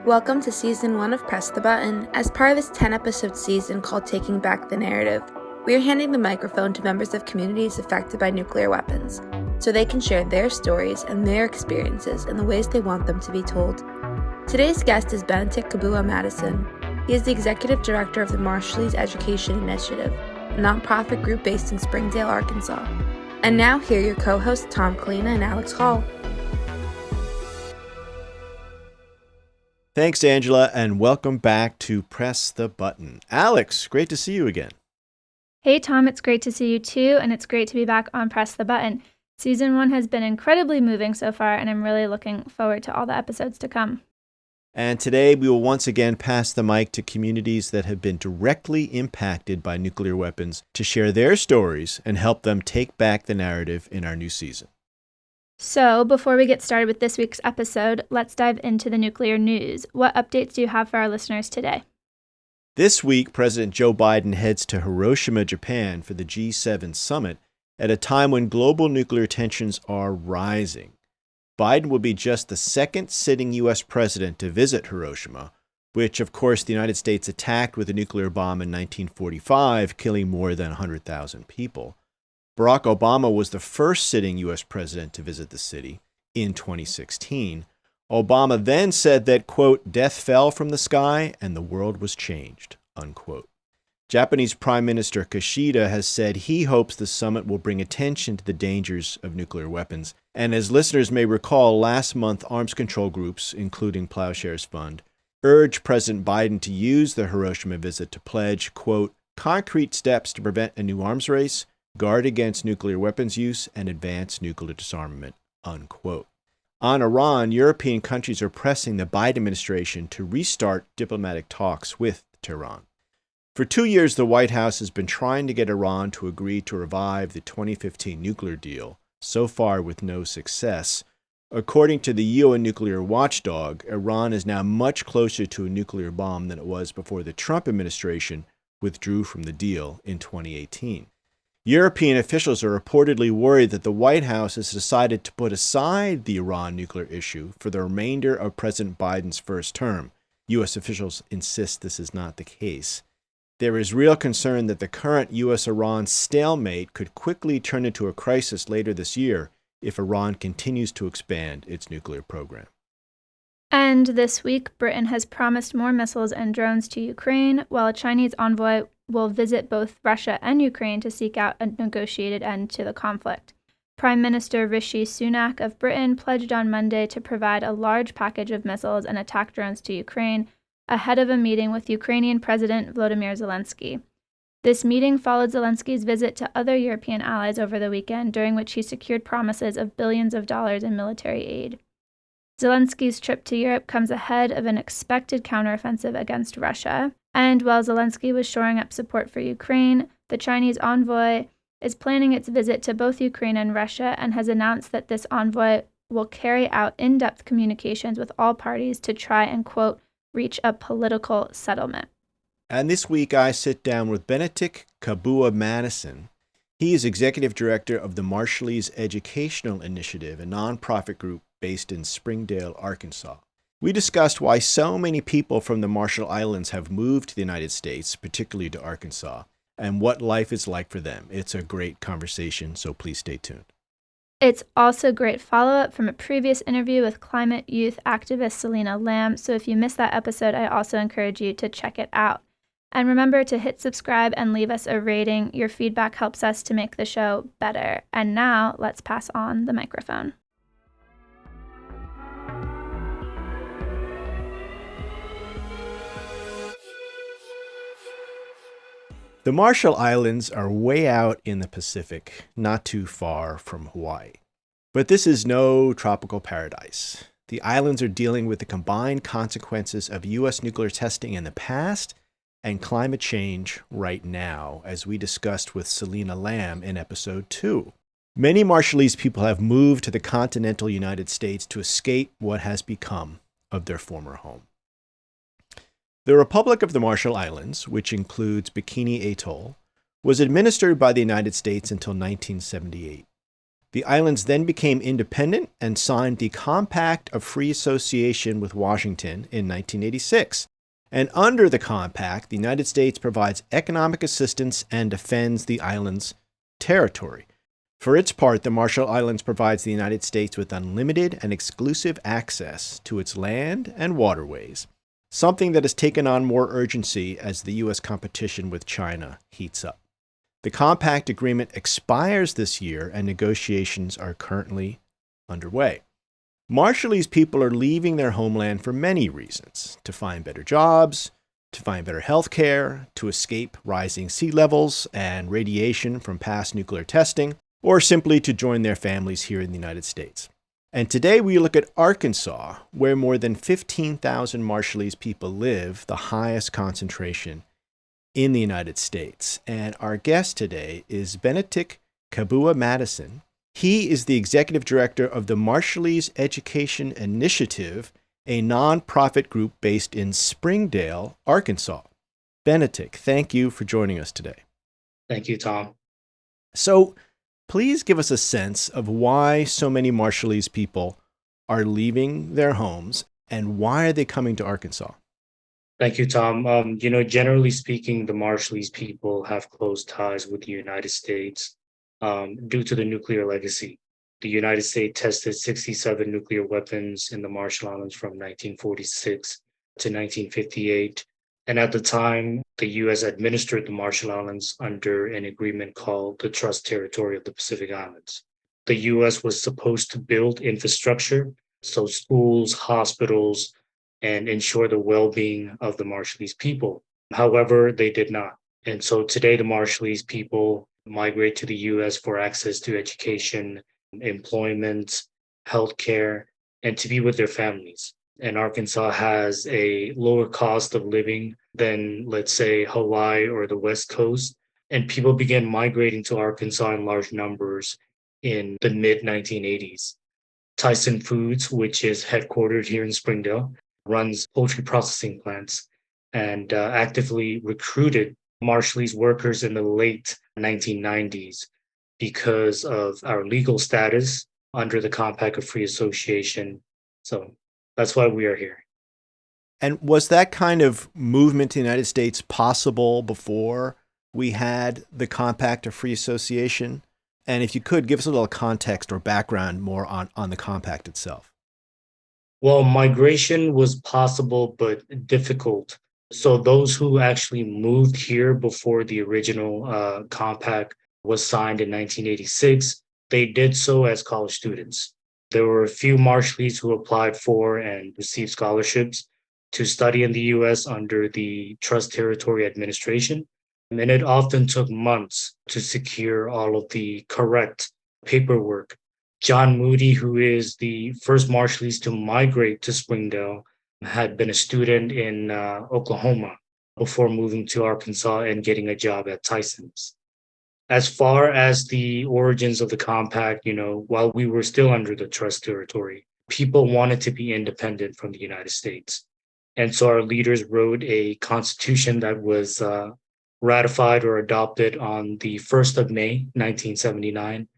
Welcome to Season 1 of Press the Button. As part of this 10-episode season called Taking Back the Narrative, we are handing the microphone to members of communities affected by nuclear weapons, so they can share their stories and their experiences in the ways they want them to be told. Today's guest is Benetick Kabua Maddison. He is the Executive Director of the Marshallese Education Initiative, a nonprofit group based in Springdale, Arkansas. And now, here are your co-hosts Tom Kalina and Alex Hall. Thanks, Angela, and welcome back to Press the Button. Alex, great to see you again. Hey, Tom, it's great to see you too, and it's great to be back on Press the Button. Season 1 has been incredibly moving so far, and I'm really looking forward to all the episodes to come. And today we will once again pass the mic to communities that have been directly impacted by nuclear weapons to share their stories and help them take back the narrative in our new season. So, before we get started with this week's episode, let's dive into the nuclear news. What updates do you have for our listeners today? This week, President Joe Biden heads to Hiroshima, Japan for the G7 summit at a time when global nuclear tensions are rising. Biden will be just the second sitting U.S. president to visit Hiroshima, which, of course, the United States attacked with a nuclear bomb in 1945, killing more than 100,000 people. Barack Obama was the first sitting U.S. president to visit the city in 2016. Obama then said that, quote, death fell from the sky and the world was changed, unquote. Japanese Prime Minister Kishida has said he hopes the summit will bring attention to the dangers of nuclear weapons. And as listeners may recall, last month arms control groups, including Plowshares Fund, urged President Biden to use the Hiroshima visit to pledge, quote, concrete steps to prevent a new arms race, guard against nuclear weapons use, and advance nuclear disarmament, unquote. On Iran, European countries are pressing the Biden administration to restart diplomatic talks with Tehran. For 2 years, the White House has been trying to get Iran to agree to revive the 2015 nuclear deal, so far with no success. According to the UN nuclear watchdog, Iran is now much closer to a nuclear bomb than it was before the Trump administration withdrew from the deal in 2018. European officials are reportedly worried that the White House has decided to put aside the Iran nuclear issue for the remainder of President Biden's first term. U.S. officials insist this is not the case. There is real concern that the current U.S.-Iran stalemate could quickly turn into a crisis later this year if Iran continues to expand its nuclear program. And this week, Britain has promised more missiles and drones to Ukraine, while a Chinese envoy will visit both Russia and Ukraine to seek out a negotiated end to the conflict. Prime Minister Rishi Sunak of Britain pledged on Monday to provide a large package of missiles and attack drones to Ukraine, ahead of a meeting with Ukrainian President Volodymyr Zelensky. This meeting followed Zelensky's visit to other European allies over the weekend, during which he secured promises of billions of dollars in military aid. Zelensky's trip to Europe comes ahead of an expected counteroffensive against Russia, and while Zelensky was shoring up support for Ukraine, the Chinese envoy is planning its visit to both Ukraine and Russia and has announced that this envoy will carry out in-depth communications with all parties to try and, quote, reach a political settlement. And this week I sit down with Benetick Kabua Maddison. He is Executive Director of the Marshallese Educational Initiative, a nonprofit group based in Springdale, Arkansas. We discussed why so many people from the Marshall Islands have moved to the United States, particularly to Arkansas, and what life is like for them. It's a great conversation, so please stay tuned. It's also great follow-up from a previous interview with climate youth activist Selena Lamb, so if you missed that episode, I also encourage you to check it out. And remember to hit subscribe and leave us a rating. Your feedback helps us to make the show better. And now, let's pass on the microphone. The Marshall Islands are way out in the Pacific, not too far from Hawaii. But this is no tropical paradise. The islands are dealing with the combined consequences of U.S. nuclear testing in the past and climate change right now, as we discussed with Selena Lamb in episode 2. Many Marshallese people have moved to the continental United States to escape what has become of their former home. The Republic of the Marshall Islands, which includes Bikini Atoll, was administered by the United States until 1978. The islands then became independent and signed the Compact of Free Association with Washington in 1986. And under the compact, the United States provides economic assistance and defends the islands' territory. For its part, the Marshall Islands provides the United States with unlimited and exclusive access to its land and waterways, something that has taken on more urgency as the U.S. competition with China heats up. The compact agreement expires this year, and negotiations are currently underway. Marshallese people are leaving their homeland for many reasons: to find better jobs, to find better health care, to escape rising sea levels and radiation from past nuclear testing, or simply to join their families here in the United States. And today we look at Arkansas, where more than 15,000 Marshallese people live, the highest concentration in the United States. And our guest today is Benetick Kabua Maddison. He is the executive director of the Marshallese Education Initiative, a nonprofit group based in Springdale, Arkansas. Benetick, thank you for joining us today. Thank you, Tom. So please give us a sense of why so many Marshallese people are leaving their homes and why are they coming to Arkansas? Thank you, Tom. Generally speaking, the Marshallese people have close ties with the United States due to the nuclear legacy. The United States tested 67 nuclear weapons in the Marshall Islands from 1946 to 1958. And at the time, the U.S. administered the Marshall Islands under an agreement called the Trust Territory of the Pacific Islands. The U.S. was supposed to build infrastructure, so schools, hospitals, and ensure the well-being of the Marshallese people. However, they did not. And so today, the Marshallese people migrate to the U.S. for access to education, employment, healthcare, and to be with their families. And Arkansas has a lower cost of living than, let's say, Hawaii or the West Coast. And people began migrating to Arkansas in large numbers in the mid-1980s. Tyson Foods, which is headquartered here in Springdale, runs poultry processing plants and actively recruited Marshallese workers in the late 1990s because of our legal status under the Compact of Free Association. So that's why we are here. And was that kind of movement to the United States possible before we had the Compact of Free Association? And if you could, give us a little context or background more on the compact itself. Well, migration was possible, but difficult. So those who actually moved here before the original compact was signed in 1986, they did so as college students. There were a few Marshallese who applied for and received scholarships to study in the U.S. under the Trust Territory Administration. And it often took months to secure all of the correct paperwork. John Moody, who is the first Marshallese to migrate to Springdale, had been a student in Oklahoma before moving to Arkansas and getting a job at Tyson's. As far as the origins of the compact, while we were still under the trust territory, people wanted to be independent from the United States. And so our leaders wrote a constitution that was ratified or adopted on the 1st of May, 1979.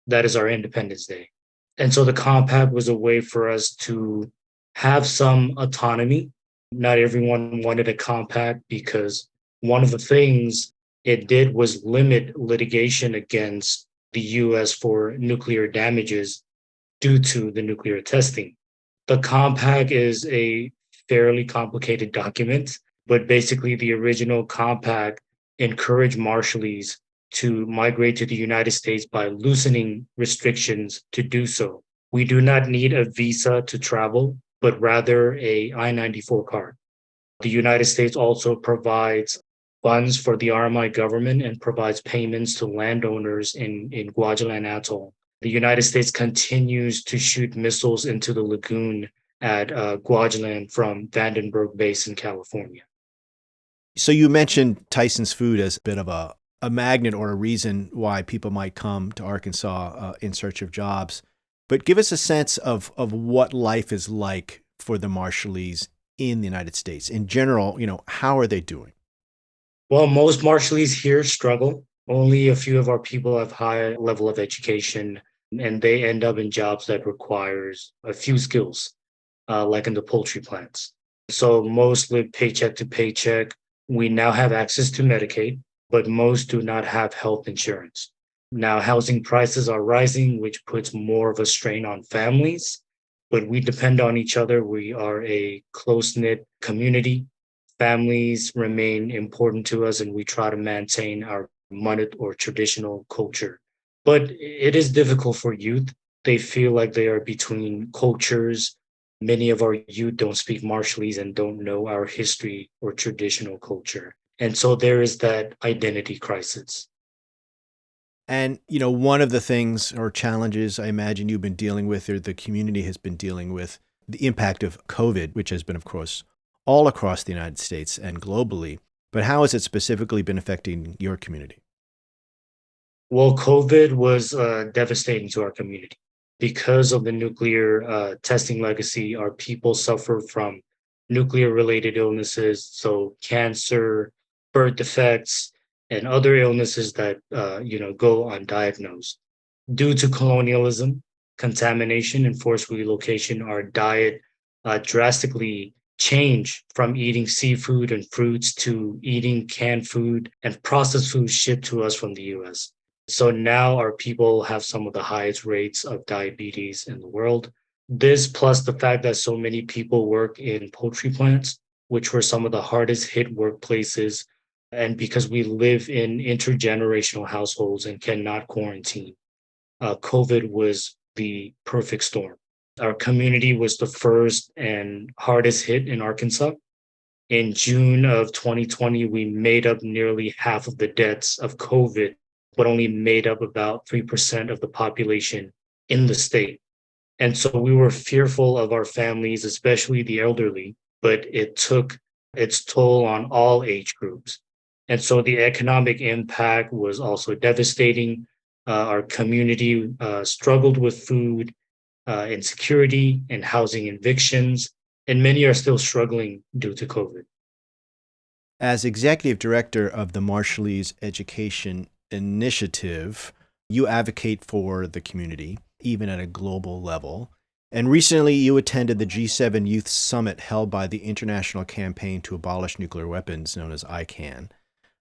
That is our Independence Day. And so the compact was a way for us to have some autonomy. Not everyone wanted a compact because one of the things it did was limit litigation against the U.S. for nuclear damages due to the nuclear testing. The compact is a fairly complicated document, but basically the original compact encouraged Marshallese to migrate to the United States by loosening restrictions to do so. We do not need a visa to travel, but rather a I-94 card. The United States also provides funds for the RMI government and provides payments to landowners in Kwajalein Atoll. The United States continues to shoot missiles into the lagoon at Kwajalein from Vandenberg Base in California. So you mentioned Tyson's Food as a bit of a magnet or a reason why people might come to Arkansas in search of jobs. But give us a sense of what life is like for the Marshallese in the United States. In general, how are they doing? Well, most Marshallese here struggle. Only a few of our people have high level of education. and they end up in jobs that requires a few skills, like in the poultry plants. So most live paycheck to paycheck. We now have access to Medicaid, but most do not have health insurance. Now, housing prices are rising, which puts more of a strain on families, but we depend on each other. We are a close knit community. Families remain important to us, and we try to maintain our Manut or traditional culture. But it is difficult for youth. They feel like they are between cultures. Many of our youth don't speak Marshallese and don't know our history or traditional culture. And so there is that identity crisis. And, one of the things or challenges I imagine you've been dealing with or the community has been dealing with, the impact of COVID, which has been, of course, all across the United States and globally. But how has it specifically been affecting your community? Well, COVID was devastating to our community. Because of the nuclear testing legacy, our people suffer from nuclear related illnesses, so cancer, birth defects, and other illnesses that go undiagnosed. Due to colonialism, contamination, and forced relocation, our diet drastically changed from eating seafood and fruits to eating canned food and processed food shipped to us from the US. So now our people have some of the highest rates of diabetes in the world. This plus the fact that so many people work in poultry plants, which were some of the hardest hit workplaces. And because we live in intergenerational households and cannot quarantine, COVID was the perfect storm. Our community was the first and hardest hit in Arkansas. In June of 2020, we made up nearly half of the deaths of COVID, but only made up about 3% of the population in the state. And so we were fearful of our families, especially the elderly, but it took its toll on all age groups. And so the economic impact was also devastating. Our community struggled with food insecurity and housing evictions, and many are still struggling due to COVID. As executive director of the Marshallese Education Initiative, you advocate for the community, even at a global level. And recently, you attended the G7 Youth Summit held by the International Campaign to Abolish Nuclear Weapons, known as ICAN.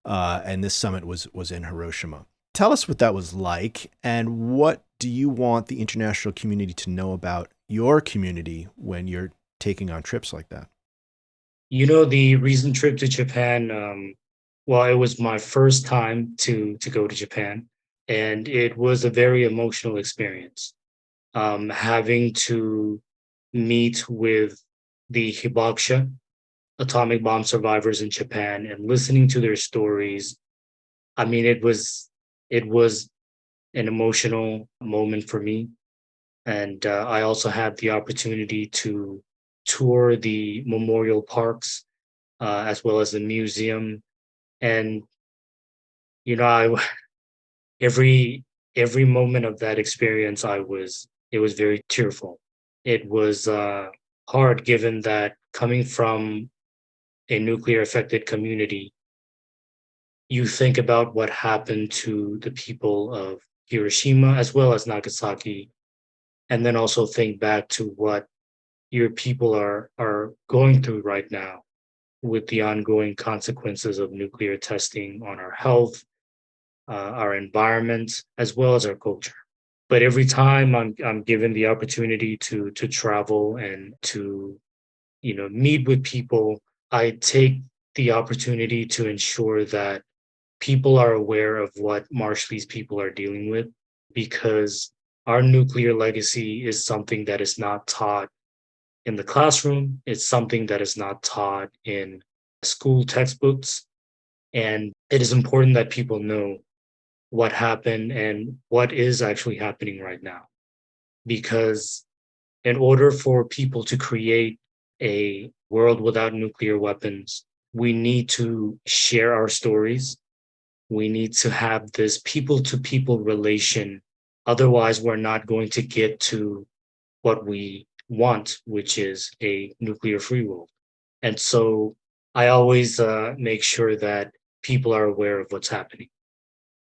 And this summit was in Hiroshima. Tell us what that was like, and what do you want the international community to know about your community when you're taking on trips like that? The recent trip to Japan, well, it was my first time to go to Japan, and it was a very emotional experience. Having to meet with the Hibakusha, atomic bomb survivors in Japan, and listening to their stories. I mean, it was an emotional moment for me. And I also had the opportunity to tour the memorial parks as well as the museum. And I every every moment of that experience, it was very tearful. It was hard given that coming from a nuclear affected community, you think about what happened to the people of Hiroshima as well as Nagasaki, and then also think back to what your people are going through right now with the ongoing consequences of nuclear testing on our health, our environment, as well as our culture. But every time I'm given the opportunity to travel and to meet with people, I take the opportunity to ensure that people are aware of what Marshallese people are dealing with, because our nuclear legacy is something that is not taught in the classroom. It's something that is not taught in school textbooks. And it is important that people know what happened and what is actually happening right now. Because in order for people to create a world without nuclear weapons, we need to share our stories. We need to have this people to people relation. Otherwise, we're not going to get to what we want, which is a nuclear free world. And so I always make sure that people are aware of what's happening.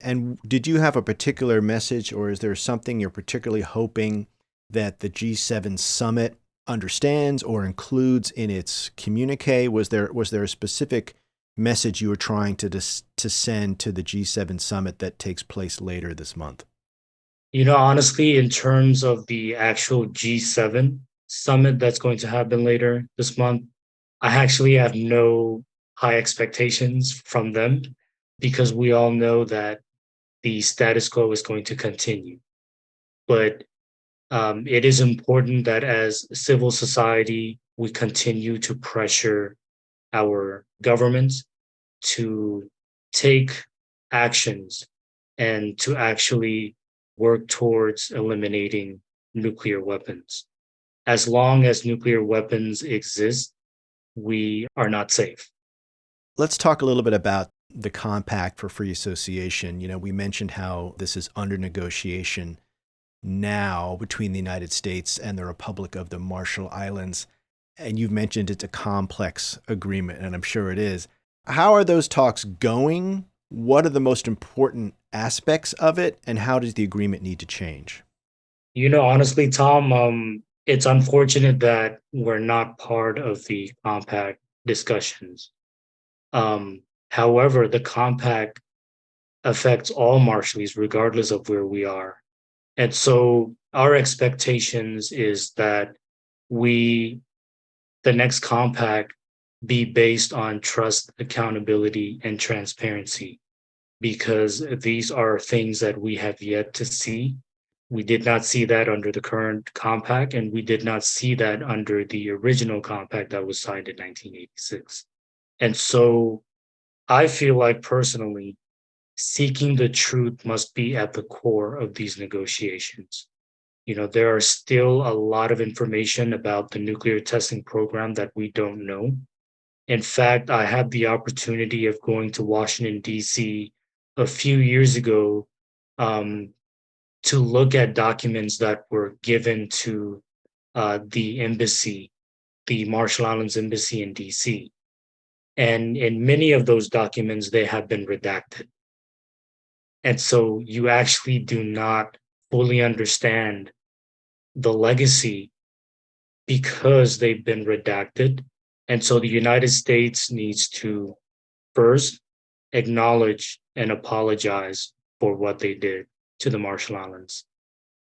And did you have a particular message, or is there something you're particularly hoping that the G7 summit understands or includes in its communique? Was there a specific message you were trying to send to the G7 summit that takes place later this month? Honestly, in terms of the actual G7 summit that's going to happen later this month, I actually have no high expectations from them because we all know that the status quo is going to continue. But it is important that as civil society, we continue to pressure our governments to take actions and to actually work towards eliminating nuclear weapons. As long as nuclear weapons exist, we are not safe. Let's talk a little bit about the Compact for Free Association. We mentioned how this is under negotiation now between the United States and the Republic of the Marshall Islands. And you've mentioned it's a complex agreement, and I'm sure it is. How are those talks going? What are the most important aspects of it, and how does the agreement need to change? Honestly, Tom, it's unfortunate that we're not part of the compact discussions. However, the compact affects all Marshallese, regardless of where we are. And so our expectations is that the next compact be based on trust, accountability, and transparency, because these are things that we have yet to see. We did not see that under the current compact, and we did not see that under the original compact that was signed in 1986. And so I feel like personally, seeking the truth must be at the core of these negotiations. There are still a lot of information about the nuclear testing program that we don't know. In fact, I had the opportunity of going to Washington, D.C. a few years ago to look at documents that were given to the embassy, the Marshall Islands Embassy in D.C. And in many of those documents, they have been redacted. And so you actually do not fully understand the legacy because they've been redacted. And so the United States needs to first acknowledge and apologize for what they did to the Marshall Islands.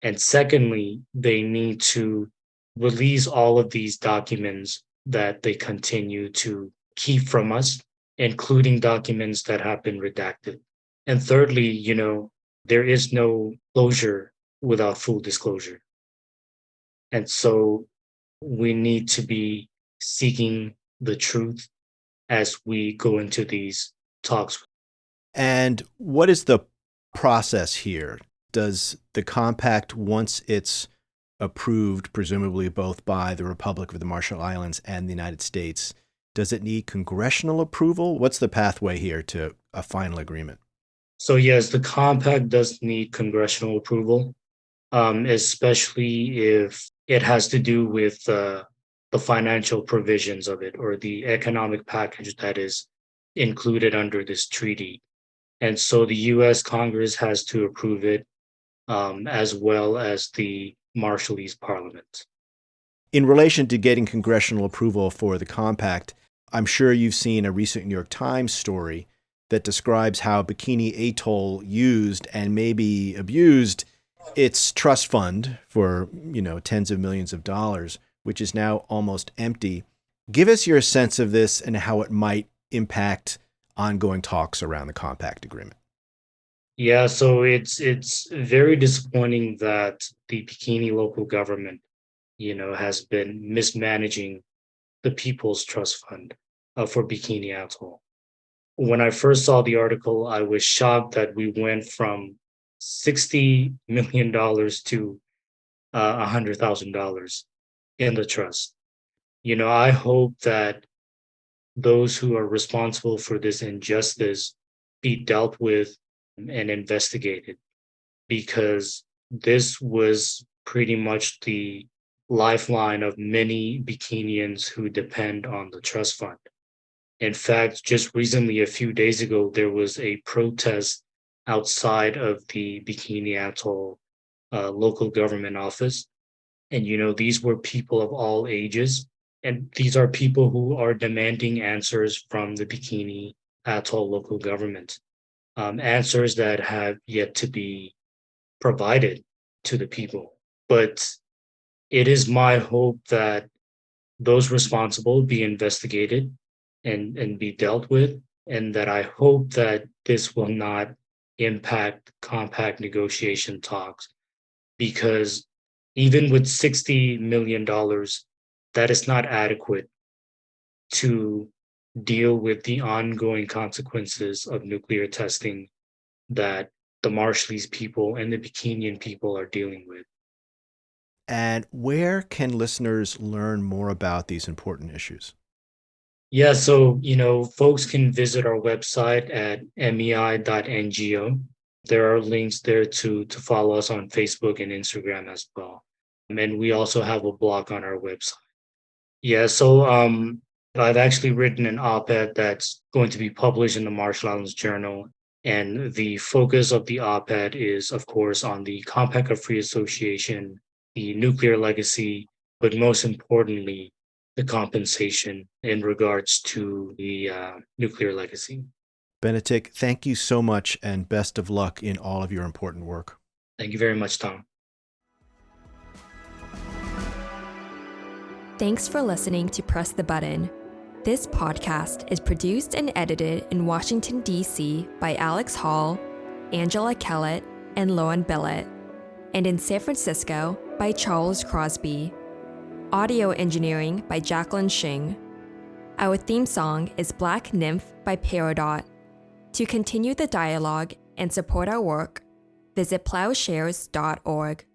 And secondly, they need to release all of these documents that they continue to keep from us, including documents that have been redacted. And thirdly, there is no closure without full disclosure. And so we need to be seeking the truth as we go into these talks. And what is the process here? Does the compact, once it's approved, presumably both by the Republic of the Marshall Islands and the United States, does it need congressional approval? What's the pathway here to a final agreement? So yes, the compact does need congressional approval, especially if it has to do with the financial provisions of it or the economic package that is included under this treaty. And so the U.S. Congress has to approve it, as well as the Marshallese Parliament. In relation to getting congressional approval for the compact, I'm sure you've seen a recent New York Times story that describes how Bikini Atoll used and maybe abused its trust fund for, tens of millions of dollars, which is now almost empty. Give us your sense of this and how it might impact ongoing talks around the compact agreement. Yeah, so it's very disappointing that the Bikini local government, has been mismanaging the People's Trust Fund for Bikini Atoll. When I first saw the article, I was shocked that we went from $60 million to $100,000 in the trust. I hope that those who are responsible for this injustice be dealt with and investigated, because this was pretty much the lifeline of many Bikinians who depend on the trust fund. In fact, just recently, a few days ago, there was a protest outside of the Bikini Atoll local government office. And, these were people of all ages. And these are people who are demanding answers from the Bikini Atoll local government, answers that have yet to be provided to the people. But it is my hope that those responsible be investigated and be dealt with, and that I hope that this will not impact compact negotiation talks, because even with $60 million, that is not adequate to deal with the ongoing consequences of nuclear testing that the Marshallese people and the Bikinian people are dealing with. And where can listeners learn more about these important issues? Yeah, so, folks can visit our website at mei.ngo. There are links there to follow us on Facebook and Instagram as well. And we also have a blog on our website. Yeah, so I've actually written an op-ed that's going to be published in the Marshall Islands Journal. And the focus of the op-ed is, of course, on the Compact of Free Association, the nuclear legacy, but most importantly, the compensation in regards to the nuclear legacy. Benetick, thank you so much and best of luck in all of your important work. Thank you very much, Tom. Thanks for listening to Press the Button. This podcast is produced and edited in Washington, D.C. by Alex Hall, Angela Kellett, and Loan Billett, and in San Francisco by Charles Crosby. Audio engineering by Jacqueline Shing. Our theme song is Black Nymph by Peridot. To continue the dialogue and support our work, visit plowshares.org.